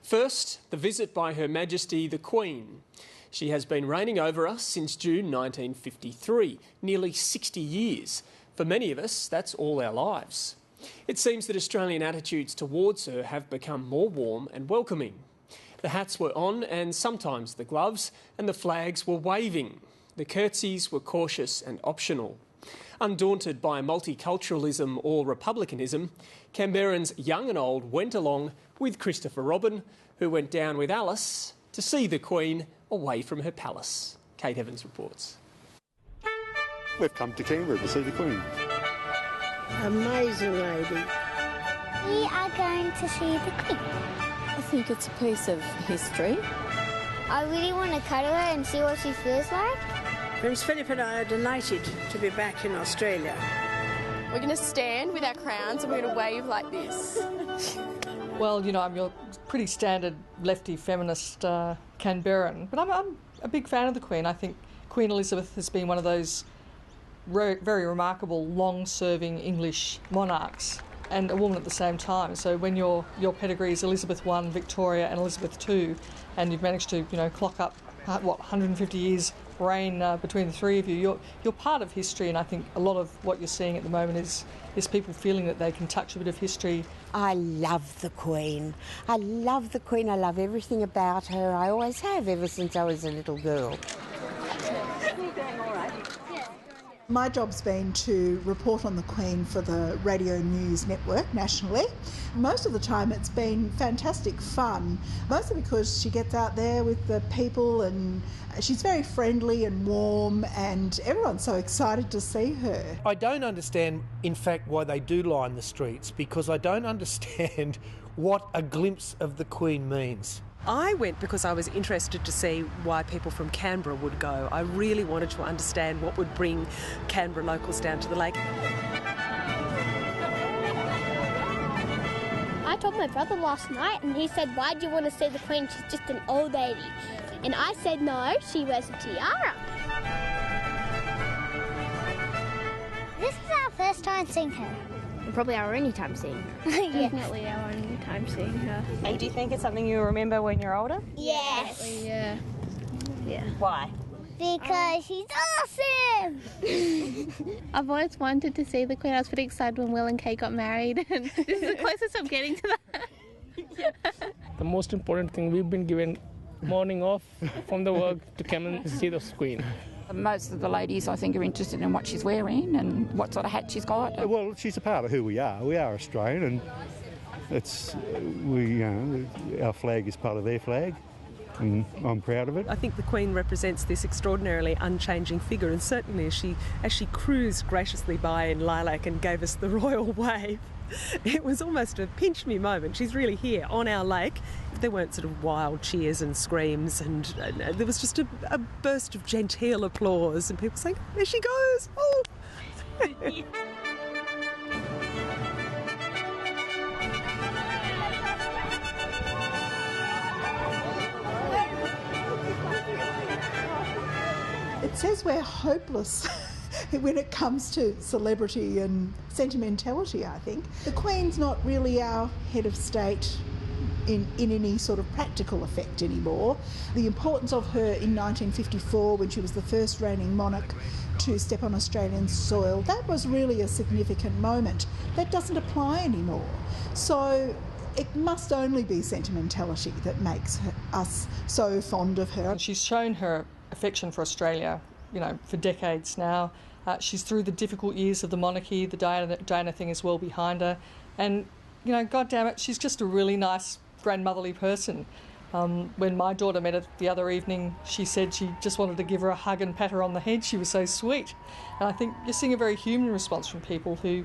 First, the visit by Her Majesty the Queen. She has been reigning over us since June 1953, nearly 60 years. For many of us, that's all our lives. It seems that Australian attitudes towards her have become more warm and welcoming. The hats were on and sometimes the gloves, and the flags were waving. The curtsies were cautious and optional. Undaunted by multiculturalism or republicanism, Canberrans young and old went along with Christopher Robin, who went down with Alice to see the Queen away from her palace. Kate Evans reports. We've come to Canberra to see the Queen. Amazing lady. We are going to see the Queen. I think it's a piece of history. I really want to cuddle her and see what she feels like. Prince Philip and I are delighted to be back in Australia. We're going to stand with our crowns and we're going to wave like this. Well, you know, I'm your pretty standard lefty feminist Canberran, but I'm a big fan of the Queen. I think Queen Elizabeth has been one of those very remarkable, long-serving English monarchs and a woman at the same time. So when your pedigree is Elizabeth I, Victoria and Elizabeth II, and you've managed to, you know, clock up, 150 years reign between the three of you, you're part of history, and I think a lot of what you're seeing at the moment is people feeling that they can touch a bit of history. I love the Queen. I love the Queen. I love everything about her. I always have, ever since I was a little girl. My job's been to report on the Queen for the Radio News Network nationally. Most of the time it's been fantastic fun, mostly because she gets out there with the people and she's very friendly and warm and everyone's so excited to see her. I don't understand, in fact, why they do line the streets, because I don't understand what a glimpse of the Queen means. I went because I was interested to see why people from Canberra would go. I really wanted to understand what would bring Canberra locals down to the lake. I told my brother last night and he said, "Why do you want to see the Queen? She's just an old lady." And I said, "No, she wears a tiara." This is our first time seeing her. And probably our only time seeing her. Yes. Definitely our only time seeing her. And do you think it's something you'll remember when you're older? Yes. Yeah. Why? Because she's awesome! I've always wanted to see the Queen. I was pretty excited when Will and Kate got married, and this is the closest I'm getting to that. The most important thing, we've been given morning off from the work to come and see the Queen. Most of the ladies, I think, are interested in what she's wearing and what sort of hat she's got. Well, she's a part of who we are. We are Australian, and our flag is part of their flag, and I'm proud of it. I think the Queen represents this extraordinarily unchanging figure, and certainly as she cruised graciously by in lilac and gave us the royal wave, it was almost a pinch me moment. She's really here on our lake. There weren't sort of wild cheers and screams, and there was just a burst of genteel applause and people saying, "There she goes!" Oh. It says we're hopeless when it comes to celebrity and sentimentality, I think. The Queen's not really our head of state in any sort of practical effect anymore. The importance of her in 1954, when she was the first reigning monarch to step on Australian soil, that was really a significant moment. That doesn't apply anymore. So it must only be sentimentality that makes us so fond of her. And she's shown her affection for Australia, you know, for decades now. She's through the difficult years of the monarchy. The Diana thing is well behind her. And, you know, God damn it, she's just a really nice grandmotherly person. When my daughter met her the other evening, she said she just wanted to give her a hug and pat her on the head. She was so sweet. And I think you're seeing a very human response from people who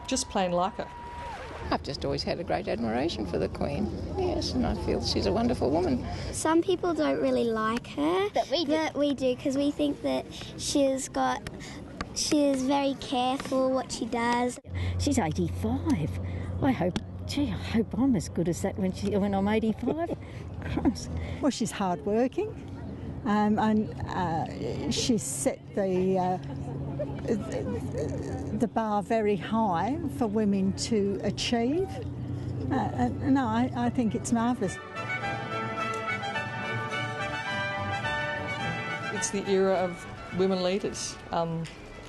just plain like her. I've just always had a great admiration for the Queen, yes, and I feel she's a wonderful woman. Some people don't really like her, But we do, because we think that she is very careful what she does. She's 85. I hope I'm as good as that when I'm 85. Well, she's hardworking, and she's set the bar very high for women to achieve. No, I think it's marvellous. It's the era of women leaders.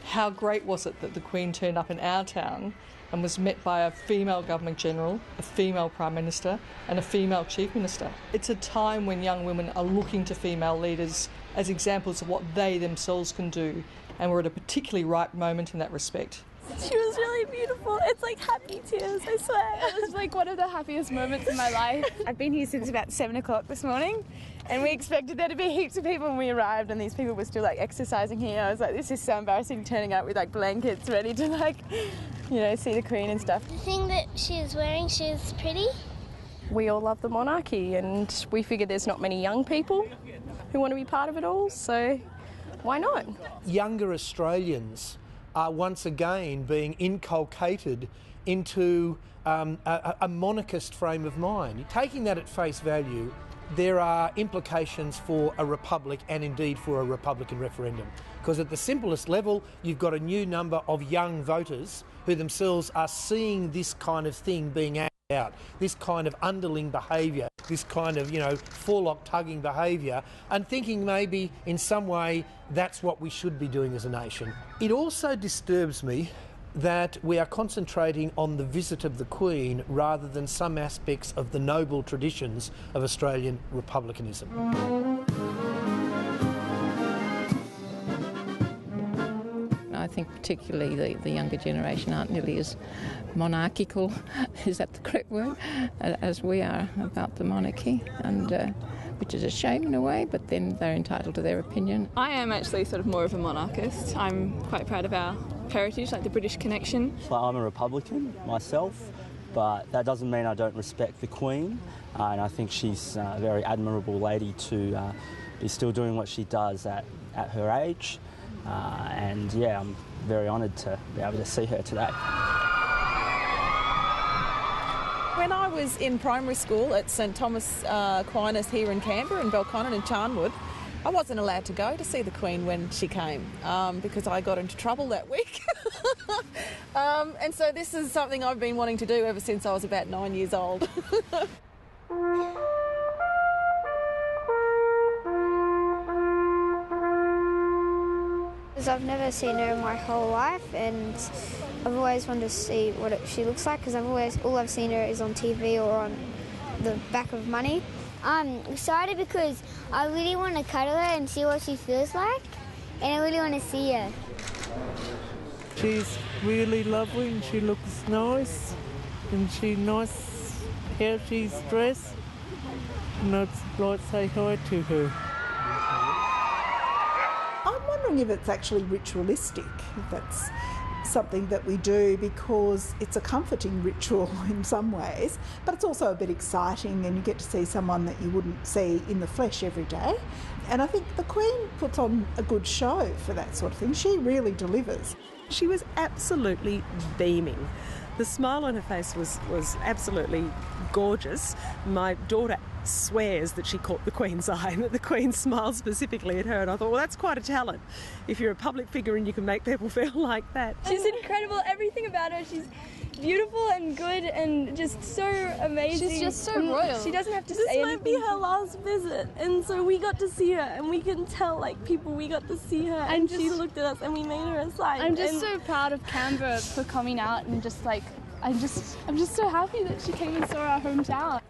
How great was it that the Queen turned up in our town and was met by a female government general, a female prime minister and a female chief minister. It's a time when young women are looking to female leaders as examples of what they themselves can do, and we're at a particularly ripe moment in that respect. She was really beautiful. It's like happy tears, I swear. It was like one of the happiest moments in my life. I've been here since about 7 o'clock this morning, and we expected there to be heaps of people when we arrived, and these people were still like exercising here. I was like, this is so embarrassing, turning up with like blankets ready to like, you know, see the Queen and stuff. The thing that she is wearing, she is pretty. We all love the monarchy, and we figured there's not many young people who want to be part of it all, so why not? Younger Australians are once again being inculcated into a monarchist frame of mind. Taking that at face value, there are implications for a republic and indeed for a Republican referendum. Because at the simplest level, you've got a new number of young voters who themselves are seeing this kind of thing being acted out, this kind of underling behaviour, this kind of, you know, forelock tugging behaviour, and thinking maybe in some way that's what we should be doing as a nation. It also disturbs me that we are concentrating on the visit of the Queen rather than some aspects of the noble traditions of Australian republicanism. I think particularly the younger generation aren't nearly as monarchical, is that the correct word, as we are about the monarchy, and which is a shame in a way, but then they're entitled to their opinion. I am actually sort of more of a monarchist. I'm quite proud of our heritage, like the British connection. Well, I'm a Republican myself, but that doesn't mean I don't respect the Queen, and I think she's a very admirable lady to be still doing what she does at her age. And yeah, I'm very honoured to be able to see her today. When I was in primary school at St Thomas Aquinas here in Canberra, in Belconnen and Charnwood, I wasn't allowed to go to see the Queen when she came because I got into trouble that week. And so this is something I've been wanting to do ever since I was about 9 years old. I've never seen her in my whole life, and I've always wanted to see what she looks like, because all I've seen her is on TV or on the back of money. I'm excited because I really want to cuddle her and see what she feels like, and I really want to see her. She's really lovely and she looks nice, and she's nice how she's dressed, and I'd like to say hi to her. I'm wondering if it's actually ritualistic, if that's something that we do because it's a comforting ritual in some ways, but it's also a bit exciting, and you get to see someone that you wouldn't see in the flesh every day. And I think the Queen puts on a good show for that sort of thing. She really delivers. She was absolutely beaming. The smile on her face was absolutely gorgeous. My daughter swears that she caught the Queen's eye and that the Queen smiled specifically at her, and I thought, well, that's quite a talent if you're a public figure and you can make people feel like that. She's incredible, everything about her. She's beautiful and good and just so amazing. She's just so royal. She doesn't have to say anything. This might be her last visit, and so we got to see her, and we can tell, like, people, we got to see her, and she looked at us and we made her a sign. I'm just so proud of Canberra for coming out, and just like I'm just so happy that she came and saw our hometown.